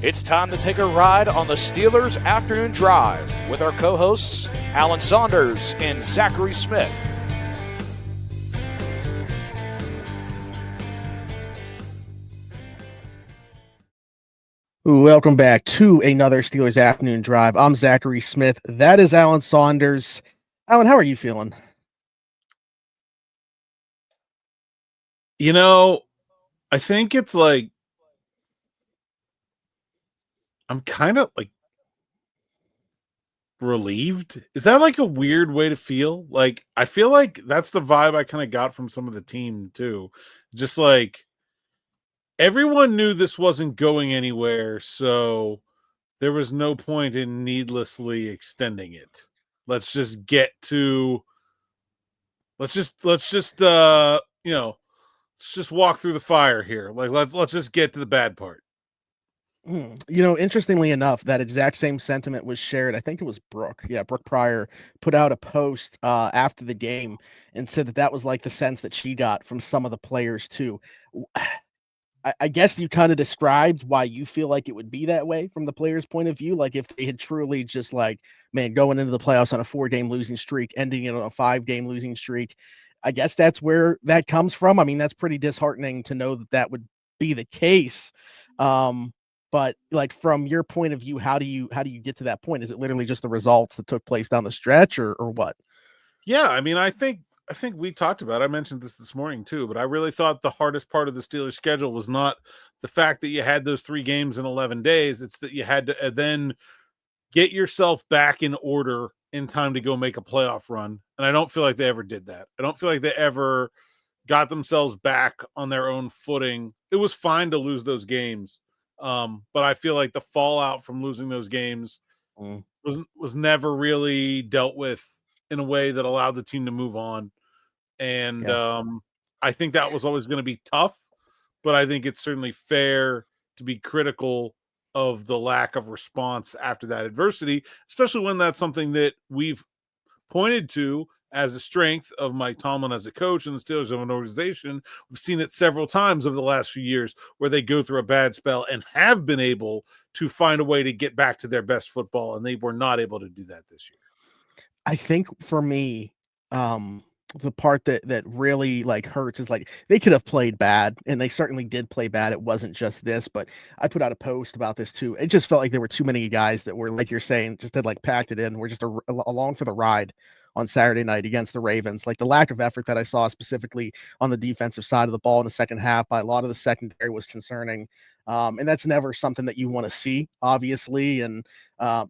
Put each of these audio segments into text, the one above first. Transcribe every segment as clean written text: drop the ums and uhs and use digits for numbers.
It's time to take a ride on the Steelers Afternoon Drive with our co-hosts, Alan Saunders and Zachary Smith. Welcome back to another Steelers Afternoon Drive. I'm Zachary Smith. That is Alan Saunders. Alan, how are you feeling? You know, I think it's like I'm kind of like relieved. Is that like a weird way to feel? Like I feel like that's the vibe I kind of got from some of the team too. Just like everyone knew this wasn't going anywhere, so there was no point in needlessly extending it. Let's just get to let's just let's just walk through the fire here. Like let's just get to the bad part. Interestingly enough, that exact same sentiment was shared. I think it was Brooke. Yeah, Brooke Pryor put out a post after the game and said that was like the sense that she got from some of the players too. I guess you kind of described why you feel like it would be that way from the players' point of view. Like if they had truly just like, man, going into the playoffs on a 4-game losing streak, ending it on a 5-game losing streak. I guess that's where that comes from. I mean, that's pretty disheartening to know that that would be the case. But like from your point of view, how do you get to that point? Is it literally just the results that took place down the stretch or what? Yeah, I mean, I think we talked about it. I mentioned this morning too, but I really thought the hardest part of the Steelers schedule was not the fact that you had those 3 games in 11 days. It's that you had to then get yourself back in order in time to go make a playoff run. And I don't feel like they ever did that. I don't feel like they ever got themselves back on their own footing. It was fine to lose those games. But I feel like the fallout from losing those games was never really dealt with in a way that allowed the team to move on. And Yeah. I think that was always going to be tough, but I think it's certainly fair to be critical of the lack of response after that adversity, especially when that's something that we've pointed to as a strength of Mike Tomlin as a coach and the Steelers of an organization. We've seen it several times over the last few years where they go through a bad spell and have been able to find a way to get back to their best football, and they were not able to do that this year. I think for me, the part that really like hurts is like they could have played bad and they certainly did play bad. It wasn't just this, but I put out a post about this too. It just felt like there were too many guys that were like you're saying, just had like packed it in. We're just along for the ride on Saturday night against the Ravens. Like the lack of effort that I saw specifically on the defensive side of the ball in the second half by a lot of the secondary was concerning. And that's never something that you want to see, obviously. And I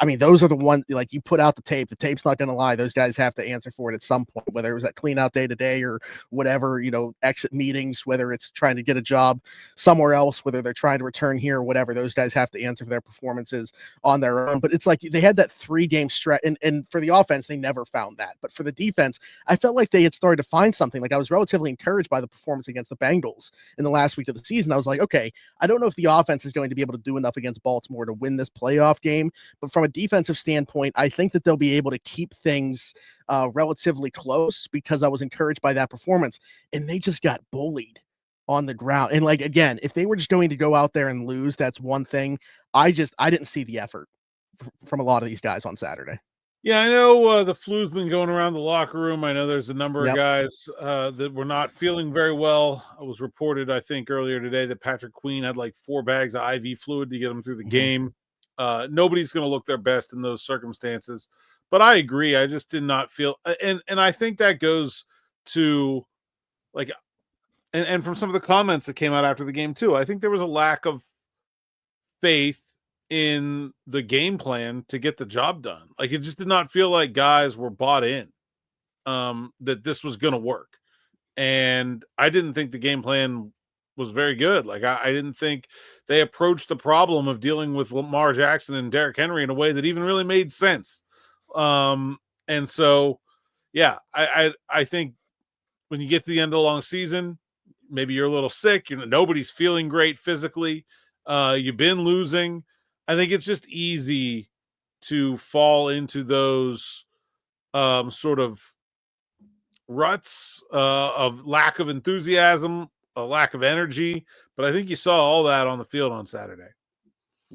mean, those are the ones like you put out the tape. The tape's not going to lie. Those guys have to answer for it at some point, whether it was that clean out day today or whatever, exit meetings, whether it's trying to get a job somewhere else, whether they're trying to return here or whatever. Those guys have to answer for their performances on their own. But it's like they had that 3-game stretch, and for the offense, they never found that. But for the defense, I felt like they had started to find something. Like I was relatively encouraged by the performance against the Bengals in the last week of the season. I was like, okay, I don't know if the offense is going to be able to do enough against Baltimore to win this playoff game, but from a defensive standpoint, I think that they'll be able to keep things relatively close because I was encouraged by that performance, and they just got bullied on the ground. And like again, if they were just going to go out there and lose, that's one thing. I didn't see the effort from a lot of these guys on Saturday. Yeah, I know the flu's been going around the locker room. I know there's a number of Yep. guys that were not feeling very well. It was reported, I think, earlier today that Patrick Queen had like 4 bags of IV fluid to get him through the game. Nobody's going to look their best in those circumstances. But I agree. I just did not feel – and I think that goes to like – and from some of the comments that came out after the game too, I think there was a lack of faith in the game plan to get the job done. Like it just did not feel like guys were bought in that this was going to work. And I didn't think the game plan was very good. Like I didn't think they approached the problem of dealing with Lamar Jackson and Derrick Henry in a way that even really made sense. And so, yeah, I think when you get to the end of the long season, maybe you're a little sick. Nobody's feeling great physically. You've been losing. I think it's just easy to fall into those sort of ruts of lack of enthusiasm, a lack of energy. But I think you saw all that on the field on Saturday.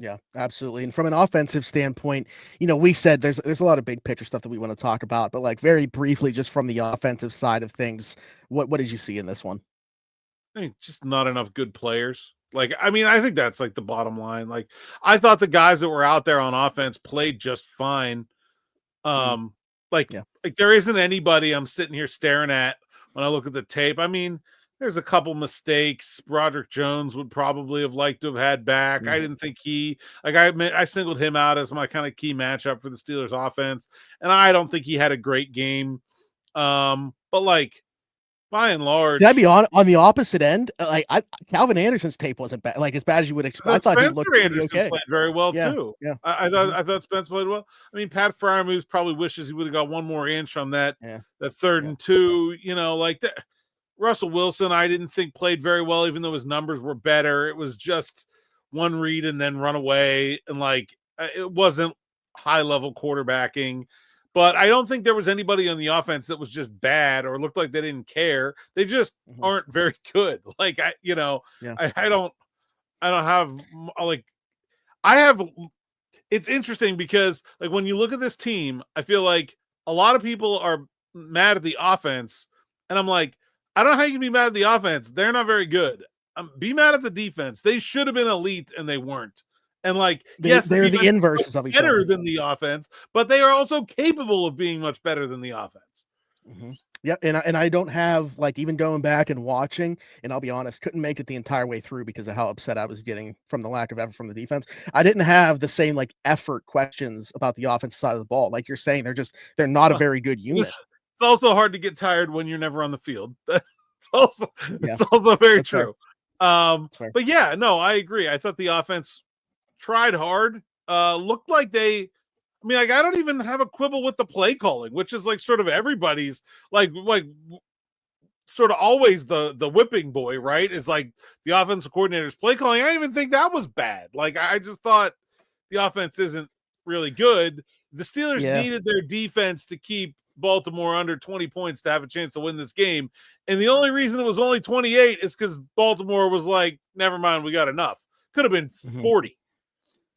Yeah, absolutely. And from an offensive standpoint, we said there's a lot of big picture stuff that we want to talk about, but like very briefly, just from the offensive side of things, what did you see in this one? I mean, just not enough good players. Like, I mean, I think that's like the bottom line. Like, I thought the guys that were out there on offense played just fine. Mm, Um, like, yeah. like there isn't anybody I'm sitting here staring at when I look at the tape. I mean, there's a couple mistakes. Broderick Jones would probably have liked to have had back. I Mhm. didn't think I singled him out as my kind of key matchup for the Steelers offense, and I don't think he had a great game. But like by and Can I be large, on the opposite end? Calvin Anderson's tape wasn't bad, like as bad as you would I expect. I thought thought he looked Spencer pretty Anderson okay. played very well Yeah, too. yeah, I thought hmm I thought Spence played well. I mean, Pat Fryermuth probably wishes he would have got one more inch on that yeah, third yeah. and two. Like that. Russell Wilson, I didn't think played very well, even though his numbers were better. It was just one read and then run away, and like it wasn't high level quarterbacking. But I don't think there was anybody on the offense that was just bad or looked like they didn't care. They just Hmm. aren't very good. Like Yeah. I don't have like I have. It's interesting because like when you look at this team, I feel like a lot of people are mad at the offense, and I'm like, I don't know how you can be mad at the offense. They're not very good. Be mad at the defense. They should have been elite, and they weren't. And like, yes, the They're the defense is inverses of each better other. than the offense, but they are also capable of being much better than the offense. Hmm. Yeah, and I don't have like even going back and watching, and I'll be honest, couldn't make it the entire way through because of how upset I was getting from the lack of effort from the defense. I didn't have the same like effort questions about the offensive side of the ball. Like you're saying, they're not a Well, very good unit. it's also hard to get tired when you're never on the field. It's also Yeah, it's also very that's fair. true. That's fair. But yeah, no, I agree. I thought the offense tried hard. Looked like they. I mean, like I don't even have a quibble with the play calling, which is like sort of everybody's like sort of always the whipping boy, right? Is like the offensive coordinator's play calling. I didn't even think that was bad. Like I just thought the offense isn't really good. The Steelers Yeah. needed their defense to keep Baltimore under 20 points to have a chance to win this game. And the only reason it was only 28 is because Baltimore was like, never mind, we got enough. Could have been Mhm. 40.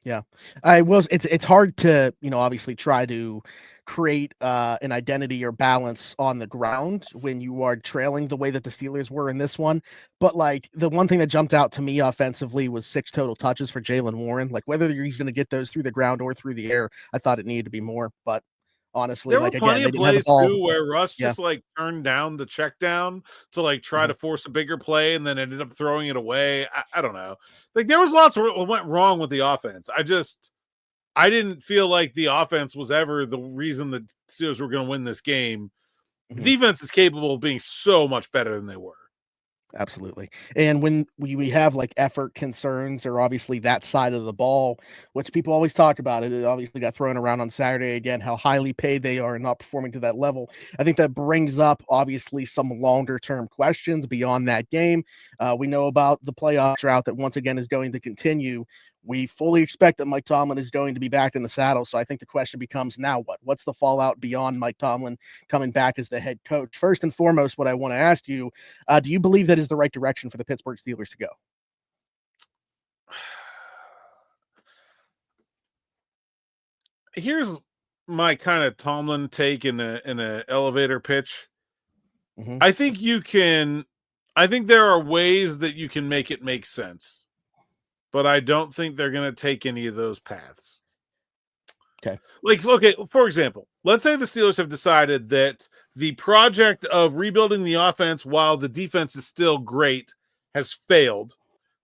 Yeah. It's hard to, obviously try to create an identity or balance on the ground when you are trailing the way that the Steelers were in this one. But like the one thing that jumped out to me offensively was 6 total touches for Jalen Warren. Like whether he's going to get those through the ground or through the air, I thought it needed to be more. But honestly, There were like again, plenty they of didn't have the plays ball. too where Russ Yeah. just like turned down the check down to like try Mhm. to force a bigger play and then ended up throwing it away. I don't know. Like there was lots of what went wrong with the offense. I didn't feel like the offense was ever the reason the Steelers were going to win this game. The Mhm. defense is capable of being so much better than they were. Absolutely. And when we have like effort concerns or obviously that side of the ball, which people always talk about, it obviously got thrown around on Saturday again, how highly paid they are and not performing to that level. I think that brings up obviously some longer term questions beyond that game. We know about the playoff drought that once again is going to continue. We fully expect that Mike Tomlin is going to be back in the saddle. So I think the question becomes now what? What's the fallout beyond Mike Tomlin coming back as the head coach? First and foremost, what I want to ask you, do you believe that is the right direction for the Pittsburgh Steelers to go? Here's my kind of Tomlin take in a elevator pitch. Mhm. I think you can I think there are ways that you can make it make sense, but I don't think they're going to take any of those paths. Okay. Like, okay, for example, let's say the Steelers have decided that the project of rebuilding the offense while the defense is still great has failed,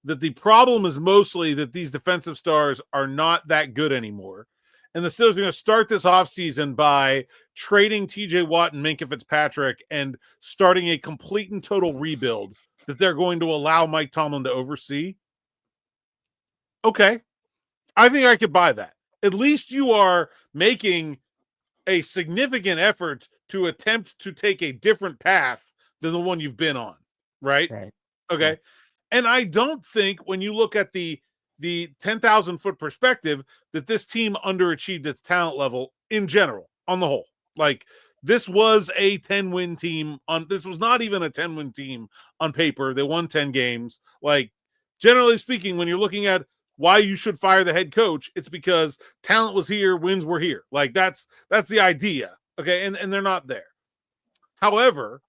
that the problem is mostly that these defensive stars are not that good anymore. And the Steelers are going to start this offseason by trading TJ Watt and Minkah Fitzpatrick and starting a complete and total rebuild that they're going to allow Mike Tomlin to oversee. Okay. I think I could buy that. At least you are making a significant effort to attempt to take a different path than the one you've been on, right? Right. Yeah. Okay. And I don't think when you look at the 10,000 foot perspective that this team underachieved its talent level in general on the whole. Like this was a 10-win team this was not even a 10-win team on paper. They won 10 games. Like generally speaking, when you're looking at why you should fire the head coach. It's because talent was here, wins were here. Like that's the idea. Okay. And they're not there. However,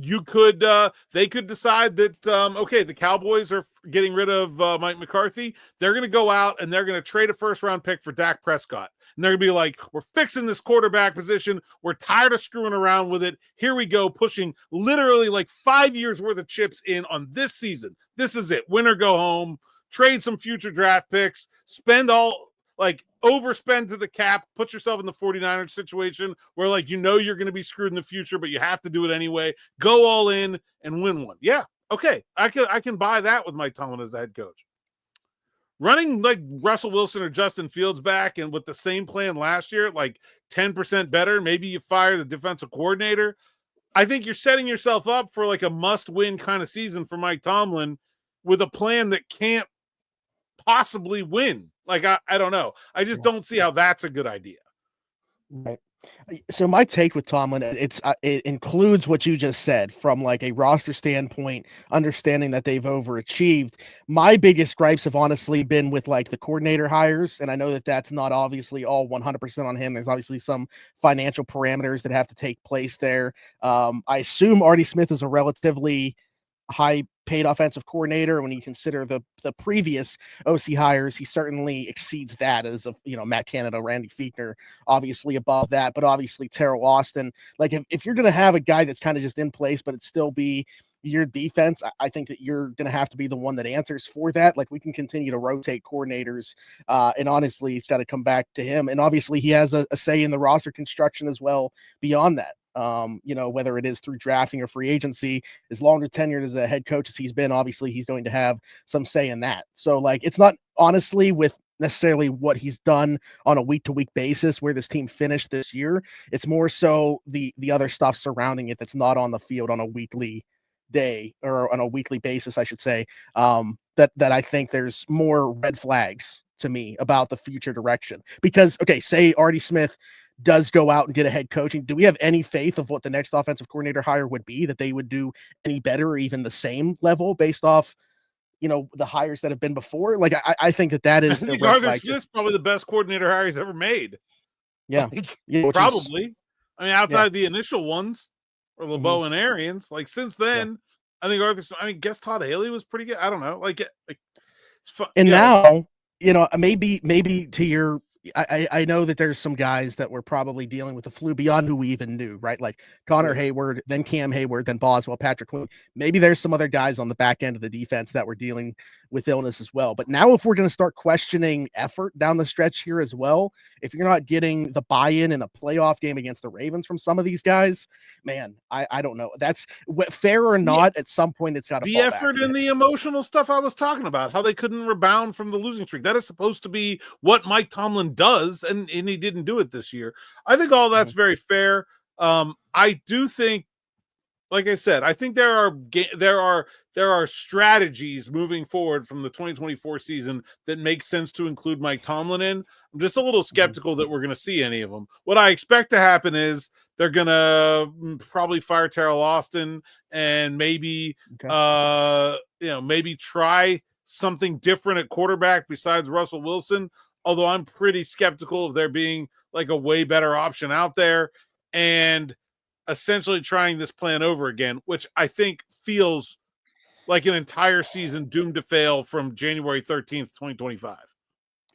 you could they could decide that okay, the Cowboys are getting rid of Mike McCarthy. They're going to go out and they're going to trade a first-round pick for Dak Prescott. And they're going to be like, we're fixing this quarterback position. We're tired of screwing around with it. Here we go, pushing literally like 5 years worth of chips in on this season. This is it. Win or go home. Trade some future draft picks. Spend all like overspend to the cap, put yourself in the 49ers situation where like you're going to be screwed in the future, but you have to do it anyway. Go all in and win one. Yeah, okay. I can buy that with Mike Tomlin as the head coach. Running like Russell Wilson or Justin Fields back and with the same plan last year, like 10% better, maybe you fire the defensive coordinator. I think you're setting yourself up for like a must-win kind of season for Mike Tomlin with a plan that can't possibly win. Like, I don't know. I just don't see how that's a good idea. Right. So my take with Tomlin, it includes what you just said from like a roster standpoint, understanding that they've overachieved. My biggest gripes have honestly been with like the coordinator hires. And I know that that's not obviously all 100% on him. There's obviously some financial parameters that have to take place there. I assume Artie Smith is a relatively high paid offensive coordinator. When you consider the previous OC hires, he certainly exceeds that as of, Matt Canada, Randy Fichtner, obviously above that, but obviously Terrell Austin. Like if you're going to have a guy that's kind of just in place, but it still be your defense, I think that you're going to have to be the one that answers for that. Like we can continue to rotate coordinators. And honestly, it's got to come back to him. And obviously he has a say in the roster construction as well beyond that. Whether it is through drafting or free agency, as longer tenured as a head coach as he's been, obviously he's going to have some say in that. So like, it's not honestly with necessarily what he's done on a week-to-week basis where this team finished this year. It's more so the other stuff surrounding it that's not on the field on a weekly day or on a weekly basis, I should say, that I think there's more red flags to me about the future direction. Because, okay, say Artie Smith does go out and get a head coaching, do we have any faith of what the next offensive coordinator hire would be, that they would do any better or even the same level based off, the hires that have been before? Like, I think that is. I think Arthur Smith's probably the best coordinator hire he's ever made. Yeah. Probably. I mean, outside the initial ones or LeBeau and Arians, like since then, I think guess Todd Haley was pretty good. I don't know. It's fun. And now, maybe to your, I know that there's some guys that were probably dealing with the flu beyond who we even knew, right? Like Connor Hayward, then Cam Hayward, then Boswell, Patrick Quinn. Maybe there's some other guys on the back end of the defense that were dealing with illness as well. But now if we're going to start questioning effort down the stretch here as well, if you're not getting the buy-in in a playoff game against the Ravens from some of these guys, man, I don't know. That's fair or not. At some point, it's got to the effort and the emotional stuff I was talking about, how they couldn't rebound from the losing streak. That is supposed to be what Mike Tomlin does, and he didn't do it this year. I think all that's very fair. I do think, like I said, I think there are strategies moving forward from the 2024 season that make sense to include Mike Tomlin in. I'm just a little skeptical that we're going to see any of them. What I expect to happen is they're going to probably fire Terrell Austin and maybe maybe try something different at quarterback besides Russell Wilson. Although I'm pretty skeptical of there being like a way better option out there, and essentially trying this plan over again, which I think feels like an entire season doomed to fail from January 13th, 2025.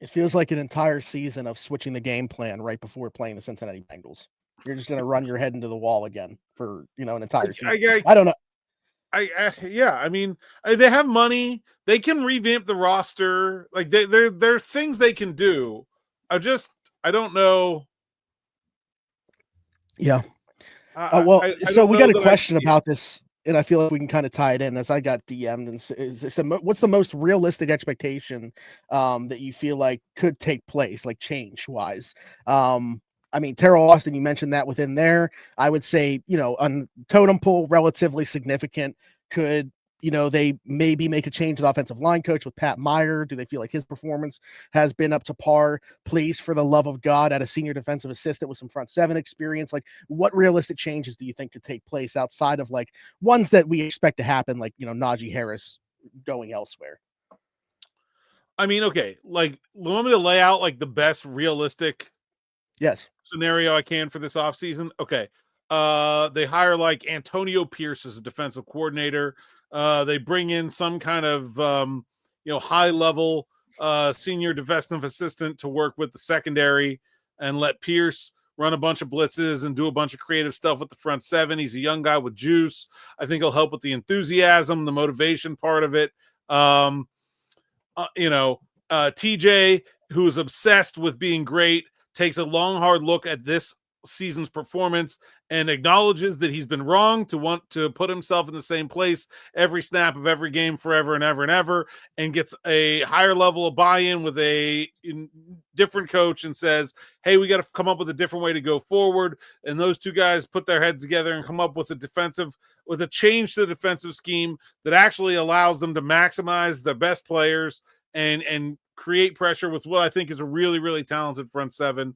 It feels like an entire season of switching the game plan right before playing the Cincinnati Bengals. You're just going to run your head into the wall again for, an entire season. I don't know. I mean, they have money. They can revamp the roster. Like there's things they can do. I don't know. Yeah. So we got a question about this, and I feel like we can kind of tie it in as I got DM'd. And what's the most realistic expectation that you feel like could take place, like change wise? I mean, Terrell Austin, you mentioned that within there. I would say, on totem pole, relatively significant, could they maybe make a change at offensive line coach with Pat Meyer? Do they feel like his performance has been up to par? Please, for the love of God, at a senior defensive assistant with some front seven experience, like what realistic changes do you think could take place outside of like ones that we expect to happen, like, Najee Harris going elsewhere? I mean, okay, like, want me to lay out like the best realistic Yes. scenario I can for this offseason? Okay. They hire like Antonio Pierce as a defensive coordinator. They bring in some kind of high level senior defensive assistant to work with the secondary and let Pierce run a bunch of blitzes and do a bunch of creative stuff with the front seven. He's a young guy with juice. I think he'll help with the enthusiasm, the motivation part of it. TJ, who is obsessed with being great, takes a long, hard look at this season's performance and acknowledges that he's been wrong to want to put himself in the same place every snap of every game forever and ever and ever, and gets a higher level of buy-in with a different coach and says, hey, we got to come up with a different way to go forward. And those two guys put their heads together and come up with a change to the defensive scheme that actually allows them to maximize their best players and create pressure with what I think is a really, really talented front seven.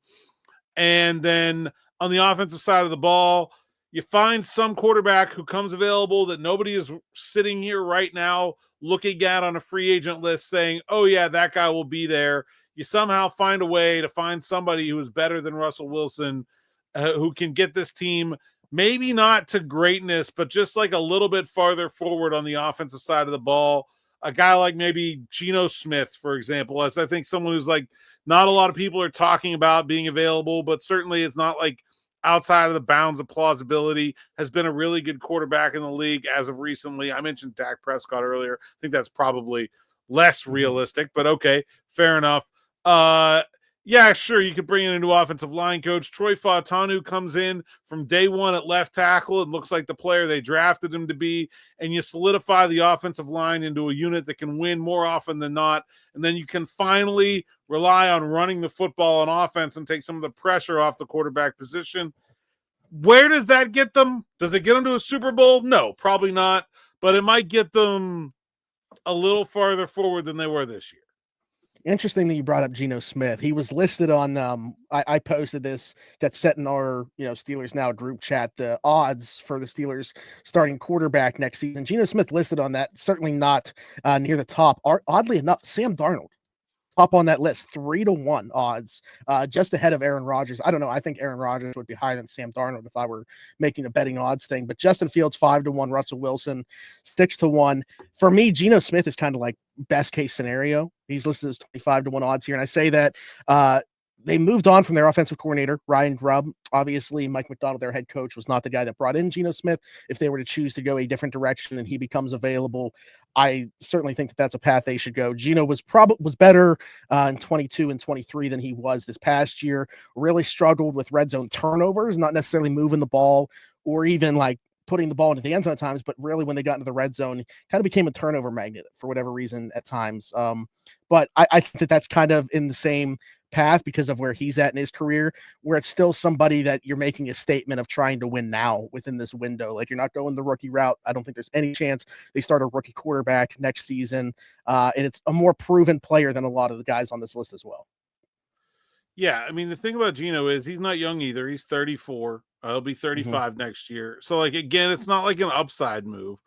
And then on the offensive side of the ball, you find some quarterback who comes available that nobody is sitting here right now looking at on a free agent list saying, oh yeah, that guy will be there. You somehow find a way to find somebody who is better than Russell Wilson, who can get this team maybe not to greatness, but just like a little bit farther forward on the offensive side of the ball. A guy like maybe Geno Smith, for example, as I think someone who's like not a lot of people are talking about being available, but certainly it's not like outside of the bounds of plausibility, has been a really good quarterback in the league as of recently. I mentioned Dak Prescott earlier. I think that's probably less realistic, but okay, fair enough. Yeah, sure, you could bring in a new offensive line coach. Troy Fautanu comes in from day one at left tackle and looks like the player they drafted him to be, and you solidify the offensive line into a unit that can win more often than not, and then you can finally rely on running the football on offense and take some of the pressure off the quarterback position. Where does that get them? Does it get them to a Super Bowl? No, probably not, but it might get them a little farther forward than they were this year. Interesting that you brought up Geno Smith. He was listed on I posted this, got set in our Steelers Now group chat, the odds for the Steelers starting quarterback next season. Geno Smith listed on that, certainly not near the top. Oddly enough, Sam Darnold up on that list, 3-1 odds, just ahead of Aaron Rodgers. I don't know. I think Aaron Rodgers would be higher than Sam Darnold if I were making a betting odds thing. But Justin Fields 5-1, Russell Wilson 6-1. For me, Geno Smith is kind of like best case scenario. He's listed as 25-1 odds here, and I say that they moved on from their offensive coordinator, Ryan Grubb. Obviously, Mike Macdonald, their head coach, was not the guy that brought in Geno Smith. If they were to choose to go a different direction and he becomes available, I certainly think that that's a path they should go. Geno was better in 22 and 23 than he was this past year. Really struggled with red zone turnovers, not necessarily moving the ball or even like putting the ball into the end zone at times, but really when they got into the red zone, kind of became a turnover magnet for whatever reason at times. But I think that that's kind of in the same path because of where he's at in his career, where it's still somebody that you're making a statement of trying to win now within this window. Like, you're not going the rookie route. I don't think there's any chance they start a rookie quarterback next season. And it's a more proven player than a lot of the guys on this list as well. Yeah, I mean, the thing about Geno is he's not young either. He's 34. He'll be 35 next year. So, like, again, it's not like an upside move.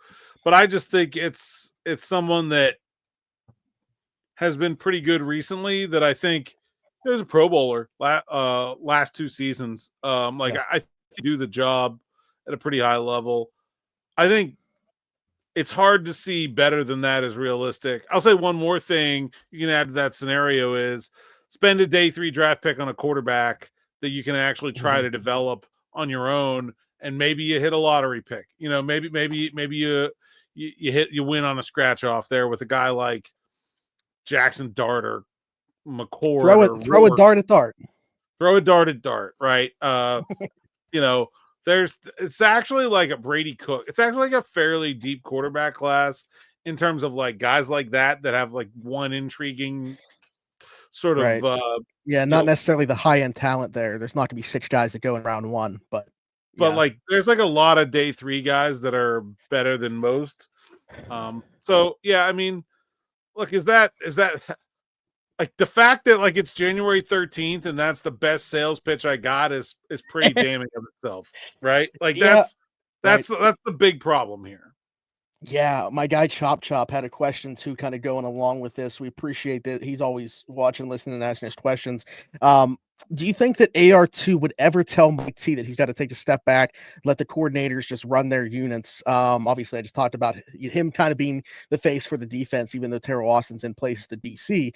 But I just think it's someone that has been pretty good recently that I think there's a Pro Bowler last two seasons. I do the job at a pretty high level. I think it's hard to see better than that as realistic. I'll say one more thing you can add to that scenario is spend a day 3 draft pick on a quarterback that you can actually try to develop on your own, and maybe you hit a lottery pick. Maybe you win on a scratch off there with a guy like Jackson Dart or McCord. Throw a dart at Dart. Throw a dart at Dart, right? It's actually like a Brady Cook. It's actually like a fairly deep quarterback class in terms of like guys like that have like one intriguing sort of not necessarily the high end talent there. There's not going to be 6 guys that go in round 1, but like there's like a lot of day 3 guys that are better than most. So yeah, I mean, look, is that like the fact that like it's January 13th and that's the best sales pitch I got is pretty damning of itself, right? Like Yeah, right. that's the big problem here. Yeah, my guy Chop Chop had a question too, kind of going along with this. We appreciate that he's always watching, listening, and asking us questions. Do you think that AR2 would ever tell Mike T that he's got to take a step back, let the coordinators just run their units? Obviously, I just talked about him kind of being the face for the defense, even though Terrell Austin's in place as the DC.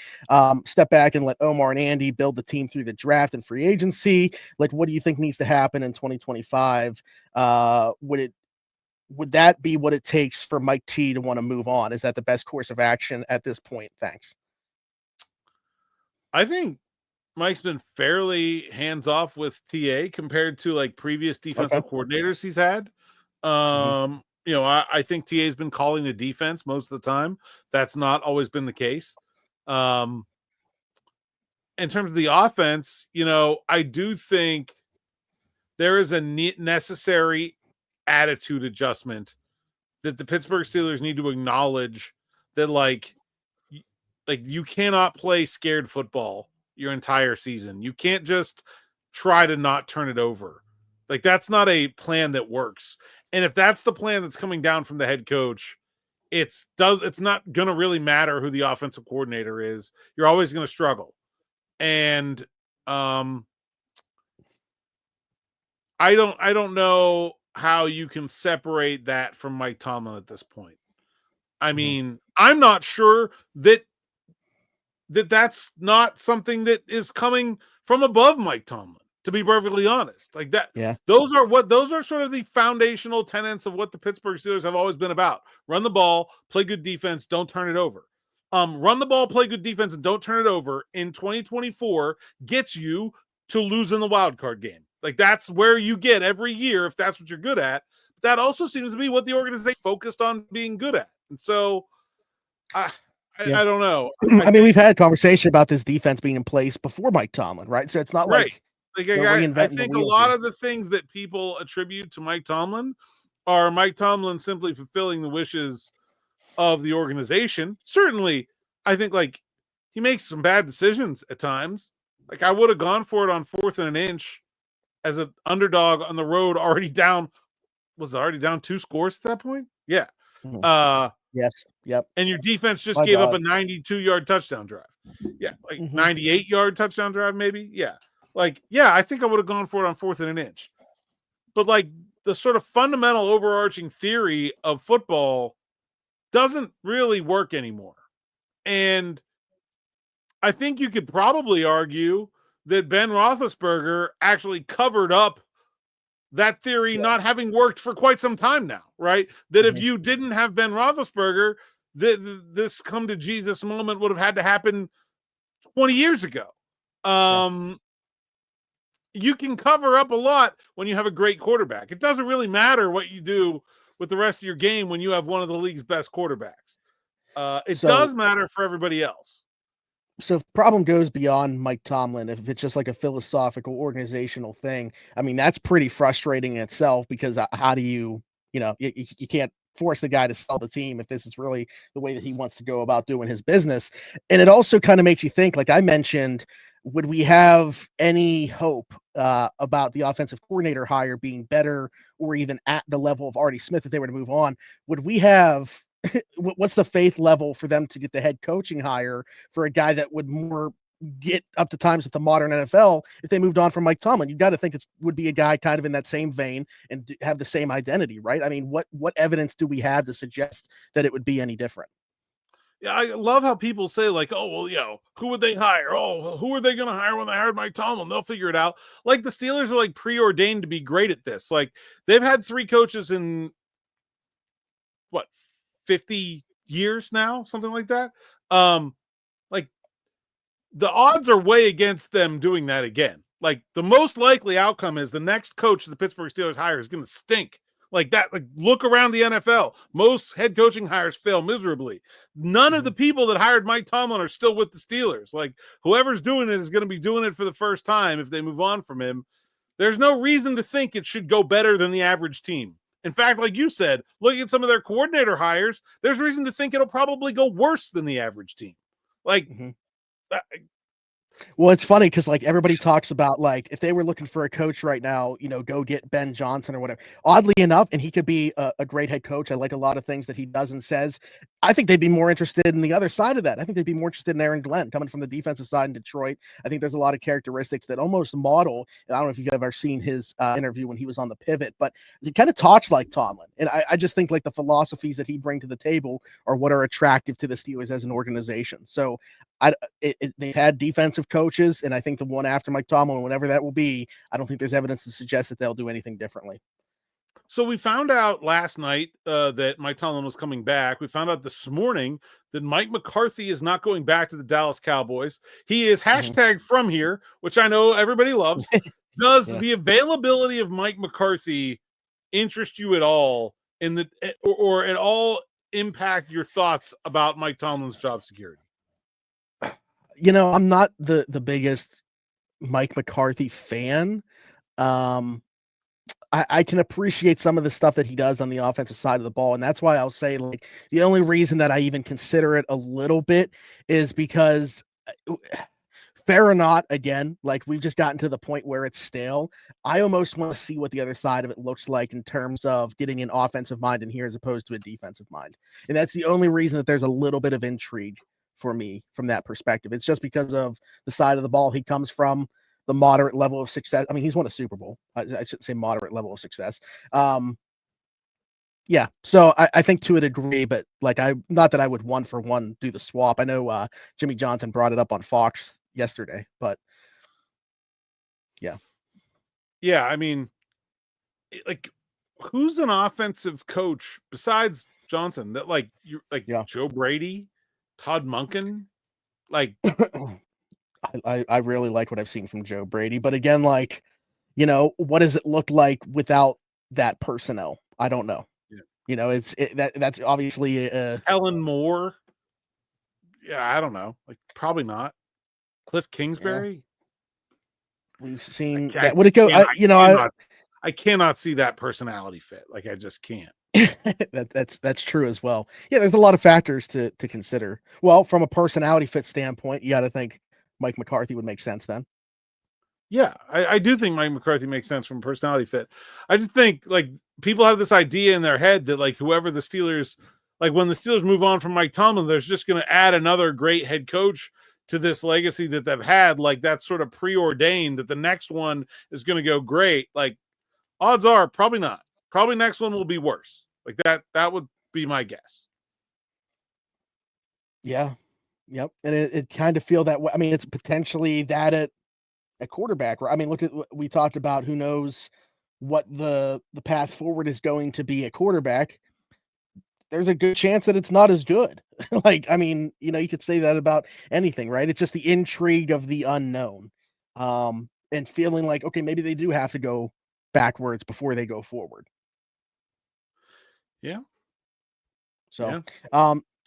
Step back and let Omar and Andy build the team through the draft and free agency. Like, what do you think needs to happen in 2025? Would that be what it takes for Mike T to want to move on? Is that the best course of action at this point? Thanks. I think Mike's been fairly hands off with TA compared to like previous defensive coordinators he's had. You know, I think TA's been calling the defense most of the time. That's not always been the case. In terms of the offense, you know, I do think there is a necessary attitude adjustment that the Pittsburgh Steelers need to acknowledge that like you cannot play scared football your entire season. You can't just try to not turn it over. Like that's not a plan that works. And if that's the plan that's coming down from the head coach, it's not going to really matter who the offensive coordinator is. You're always going to struggle. And I don't know how you can separate that from Mike Tomlin at this point. I mean, I'm not sure that's not something that is coming from above Mike Tomlin, to be perfectly honest. Like that, yeah. Those are sort of the foundational tenets of what the Pittsburgh Steelers have always been about. Run the ball, play good defense, don't turn it over. Run the ball, play good defense, and don't turn it over in 2024 gets you to lose in the wild card game. Like that's where you get every year if that's what you're good at. But that also seems to be what the organization focused on being good at. And so I don't know. I mean, we've had conversation about this defense being in place before Mike Tomlin, right? So it's not like I think a lot of the things that people attribute to Mike Tomlin are Mike Tomlin simply fulfilling the wishes of the organization. Certainly, I think like he makes some bad decisions at times. Like I would have gone for it on 4th and an inch as an underdog on the road, already down. Was it already down 2 scores at that point? Yeah. Yes. Yep. And your defense just gave up a 92-yard touchdown drive. Yeah, like 98-yard touchdown drive, maybe. Yeah. Like, yeah, I think I would have gone for it on 4th and an inch. But like the sort of fundamental overarching theory of football doesn't really work anymore. And I think you could probably argue that Ben Roethlisberger actually covered up that theory not having worked for quite some time now, right? That if you didn't have Ben Roethlisberger, this come to Jesus moment would have had to happen 20 years ago. You can cover up a lot when you have a great quarterback. It doesn't really matter what you do with the rest of your game when you have one of the league's best quarterbacks. It does matter for everybody else. So if the problem goes beyond Mike Tomlin, if it's just like a philosophical organizational thing, I mean, that's pretty frustrating in itself because how do you can't force the guy to sell the team if this is really the way that he wants to go about doing his business. And it also kind of makes you think, like I mentioned, would we have any hope about the offensive coordinator hire being better or even at the level of Artie Smith if they were to move on? Would we have what's the faith level for them to get the head coaching hire for a guy that would more get up to times with the modern NFL if they moved on from Mike Tomlin? You got to think it would be a guy kind of in that same vein and have the same identity, right? I mean, what evidence do we have to suggest that it would be any different? Yeah, I love how people say like, oh, well, who would they hire? Oh, who are they going to hire when they hired Mike Tomlin? They'll figure it out. Like the Steelers are like preordained to be great at this. Like they've had 3 coaches in 50 years now, something like that. Like the odds are way against them doing that again. Like the most likely outcome is the next coach the Pittsburgh Steelers hire is going to stink like that. Like look around the NFL. Most head coaching hires fail miserably. None of the people that hired Mike Tomlin are still with the Steelers. Like whoever's doing it is going to be doing it for the first time if they move on from him. There's no reason to think it should go better than the average team In fact, like you said, looking at some of their coordinator hires, there's reason to think it'll probably go worse than the average team. Like, Well, it's funny because like everybody talks about like if they were looking for a coach right now, go get Ben Johnson or whatever. Oddly enough, and he could be a great head coach. I like a lot of things that he does and says. I think they'd be more interested in the other side of that. I think they'd be more interested in Aaron Glenn coming from the defensive side in Detroit. I think there's a lot of characteristics that almost model. I don't know if you've ever seen his interview when he was on the Pivot, but he kind of talks like Tomlin. And I just think like the philosophies that he brings to the table are what are attractive to the Steelers as an organization. So they've had defensive coaches, and I think the one after Mike Tomlin, whatever that will be, I don't think there's evidence to suggest that they'll do anything differently. So we found out last night that Mike Tomlin was coming back. We found out this morning that Mike McCarthy is not going back to the Dallas Cowboys. He is hashtag from here, which I know everybody loves. Does the availability of Mike McCarthy interest you at all or at all impact your thoughts about Mike Tomlin's job security? I'm not the biggest Mike McCarthy fan. I can appreciate some of the stuff that he does on the offensive side of the ball. And that's why I'll say like the only reason that I even consider it a little bit is because fair or not, again, like we've just gotten to the point where it's stale. I almost want to see what the other side of it looks like in terms of getting an offensive mind in here as opposed to a defensive mind. And that's the only reason that there's a little bit of intrigue for me from that perspective. It's just because of the side of the ball he comes from, the moderate level of success. I mean, he's won a Super Bowl. I shouldn't say moderate level of success. Yeah. So I think to a degree, but like not that I would one for one do the swap. I know Jimmy Johnson brought it up on Fox yesterday, but yeah. Yeah. I mean, like who's an offensive coach besides Johnson that like you like Joe Brady, Todd Monken? Like I really like what I've seen from Joe Brady, but again, like, what does it look like without that personnel? I don't know. Yeah. That's obviously Helen Moore. Yeah, I don't know. Like probably not. Cliff Kingsbury. Yeah. We've seen that. Would it go? I cannot see that personality fit. Like I just can't. That's true as well. Yeah, there's a lot of factors to consider. Well, from a personality fit standpoint, you got to think Mike McCarthy would make sense then. Yeah, I do think Mike McCarthy makes sense from personality fit. I just think like people have this idea in their head that like whoever the Steelers, like when the Steelers move on from Mike Tomlin, there's just going to add another great head coach to this legacy that they've had. Like that's sort of preordained that the next one is going to go great. Like odds are probably not. Probably next one will be worse. Like that would be my guess. Yeah. Yep. And it kind of feel that way. I mean, it's potentially that at quarterback, right? I mean, look at what we talked about. Who knows what the path forward is going to be at quarterback? There's a good chance that it's not as good. Like, I mean, you could say that about anything, right? It's just the intrigue of the unknown, and feeling like, okay, maybe they do have to go backwards before they go forward. Yeah. So,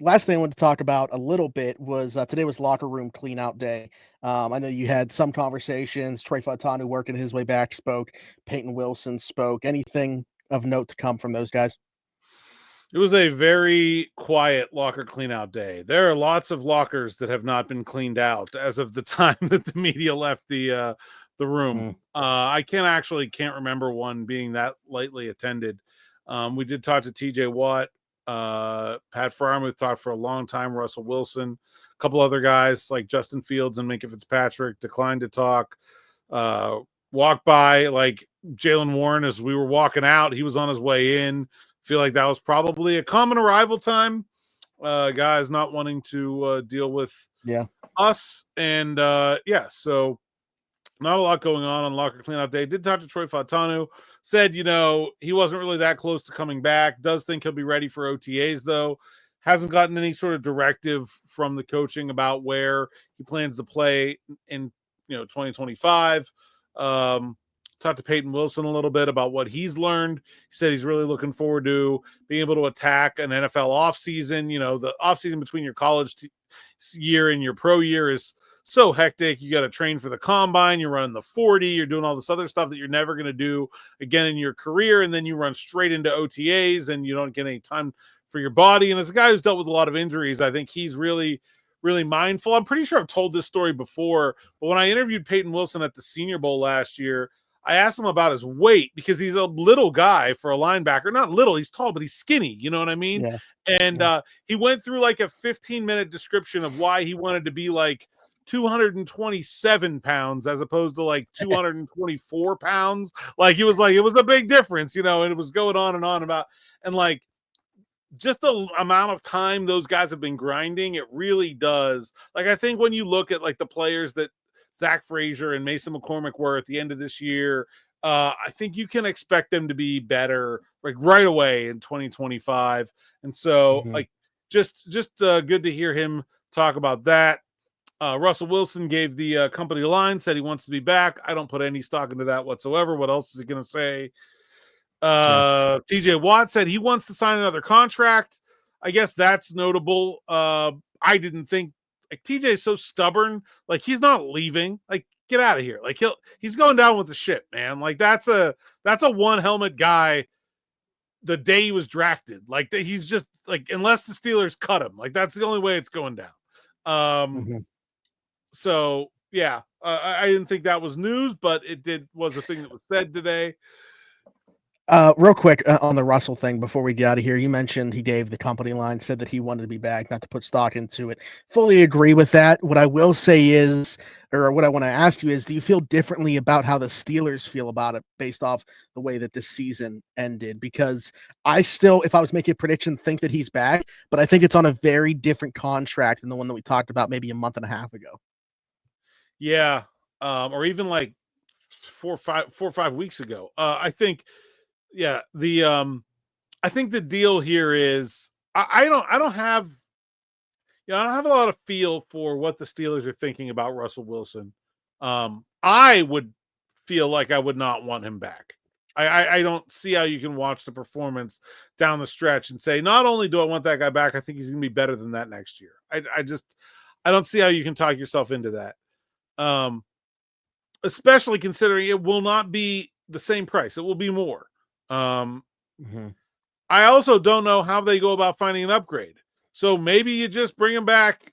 last thing I wanted to talk about a little bit was today was locker room clean out day. I know you had some conversations. Troy Fautanu working his way back spoke. Peyton Wilson spoke. Anything of note to come from those guys? It was a very quiet locker clean out day. There are lots of lockers that have not been cleaned out as of the time that the media left the room. I can't remember one being that lightly attended. We did talk to TJ Watt. Pat Freiermuth talked for a long time. Russell Wilson, a couple other guys like Justin Fields and Minkah Fitzpatrick declined to talk. Walked by like Jaylen Warren as we were walking out. He was on his way in. Feel like that was probably a common arrival time. Guys not wanting to deal with us. And so not a lot going on locker cleanout day. Did talk to Troy Fautanu. Said, he wasn't really that close to coming back. Does think he'll be ready for OTAs, though. Hasn't gotten any sort of directive from the coaching about where he plans to play in, 2025. Talked to Peyton Wilson a little bit about what he's learned. He said he's really looking forward to being able to attack an NFL offseason. The offseason between your college year and your pro year is so hectic. You got to train for the combine. You're running the 40. You're doing all this other stuff that you're never going to do again in your career. And then you run straight into OTAs and you don't get any time for your body. And as a guy who's dealt with a lot of injuries, I think he's really, really mindful. I'm pretty sure I've told this story before, but when I interviewed Peyton Wilson at the Senior Bowl last year, I asked him about his weight because he's a little guy for a linebacker. Not little, he's tall, but he's skinny. You know what I mean? Yeah. And he went through like a 15-minute description of why he wanted to be like 227 pounds as opposed to like 224 pounds. Like he was like, it was a big difference, you know, and it was going on about, and like just the amount of time those guys have been grinding, it really does. Like, I think when you look at like the players that Zach Frazier and Mason McCormick were at the end of this year, I think you can expect them to be better like right away in 2025. And so like just good to hear him talk about that. Russell Wilson gave the company line, said he wants to be back. I don't put any stock into that whatsoever. What else is he going to say? TJ Watt said he wants to sign another contract. I guess that's notable. I didn't think like TJ is so stubborn. Like he's not leaving. Like get out of here. Like he's going down with the ship, man. Like that's a one helmet guy. The day he was drafted, like he's just like unless the Steelers cut him, like that's the only way it's going down. So yeah, I didn't think that was news, but it was a thing that was said today. Real quick on the Russell thing before we get out of here, you mentioned he gave the company line, said that he wanted to be back, not to put stock into it. Fully agree with that. What I will say is, or what I want to ask you is, do you feel differently about how the Steelers feel about it based off the way that this season ended? Because I still, if I was making a prediction, think that he's back, but I think it's on a very different contract than the one that we talked about maybe a month and a half ago. Yeah. Or even like 4 or 5 weeks ago. I think, yeah, I think the deal here is I don't have a lot of feel for what the Steelers are thinking about Russell Wilson. I would feel like I would not want him back. I don't see how you can watch the performance down the stretch and say, not only do I want that guy back, I think he's going to be better than that next year. I don't see how you can talk yourself into that. Especially considering it will not be the same price. It will be more. I also don't know how they go about finding an upgrade. So maybe you just bring him back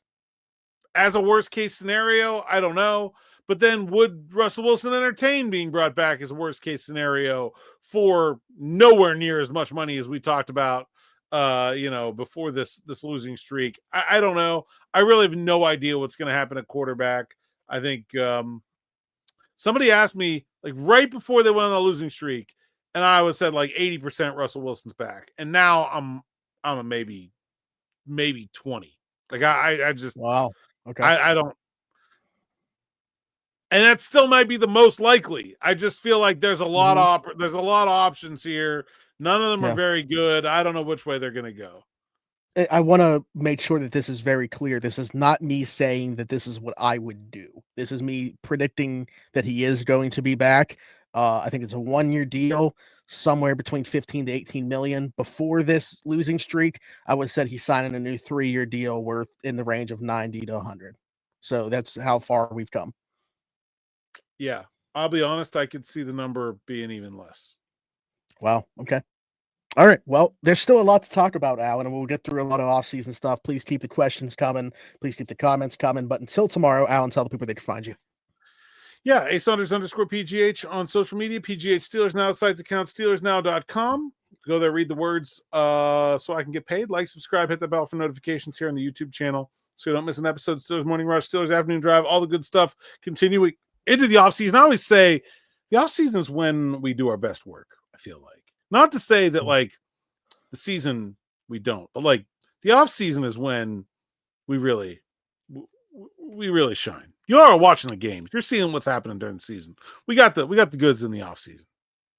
as a worst case scenario. I don't know. But then would Russell Wilson entertain being brought back as a worst case scenario for nowhere near as much money as we talked about, before this losing streak? I don't know. I really have no idea what's going to happen at quarterback. I think somebody asked me like right before they went on the losing streak, and I was said like 80% Russell Wilson's back, and now I'm a maybe 20. Like I just wow. Okay. I don't, and that still might be the most likely. I just feel like there's a lot of options here. None of them are very good. I don't know which way they're going to go. I want to make sure that this is very clear. This is not me saying that this is what I would do. This is me predicting that he is going to be back. I think it's a 1-year deal, somewhere between 15 to 18 million. Before this losing streak, I would have said he's signing a new 3-year deal worth in the range of 90 to 100. So that's how far we've come. Yeah, I'll be honest. I could see the number being even less. Wow. Okay. All right. Well, there's still a lot to talk about, Alan, and we'll get through a lot of offseason stuff. Please keep the questions coming. Please keep the comments coming. But until tomorrow, Alan, tell the people they can find you. Yeah, Saunders_PGH on social media, PGH Steelers Now sites account, SteelersNow.com. Go there, read the words so I can get paid. Like, subscribe, hit the bell for notifications here on the YouTube channel so you don't miss an episode. Steelers Morning Rush, Steelers Afternoon Drive, all the good stuff. Continuing into the offseason. I always say the offseason is when we do our best work, I feel like. Not to say that, like, the season we don't, but, like, the offseason is when we really shine. You are watching the games. You're seeing what's happening during the season. We got the goods in the offseason.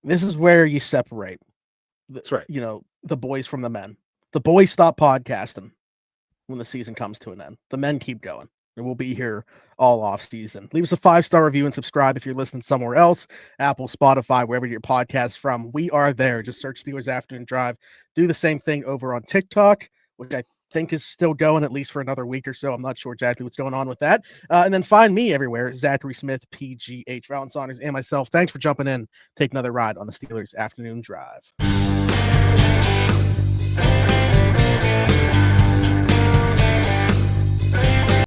This is where you separate. That's right. The boys from the men. The boys stop podcasting when the season comes to an end. The men keep going. And we'll be here all off season. Leave us a 5-star review and subscribe if you're listening somewhere else. Apple, Spotify, wherever your podcast's from. We are there. Just search Steelers Afternoon Drive. Do the same thing over on TikTok, which I think is still going at least for another week or so. I'm not sure exactly what's going on with that. And then find me everywhere, Zachary Smith, PGH, Alan Saunders, and myself. Thanks for jumping in. Take another ride on the Steelers Afternoon Drive.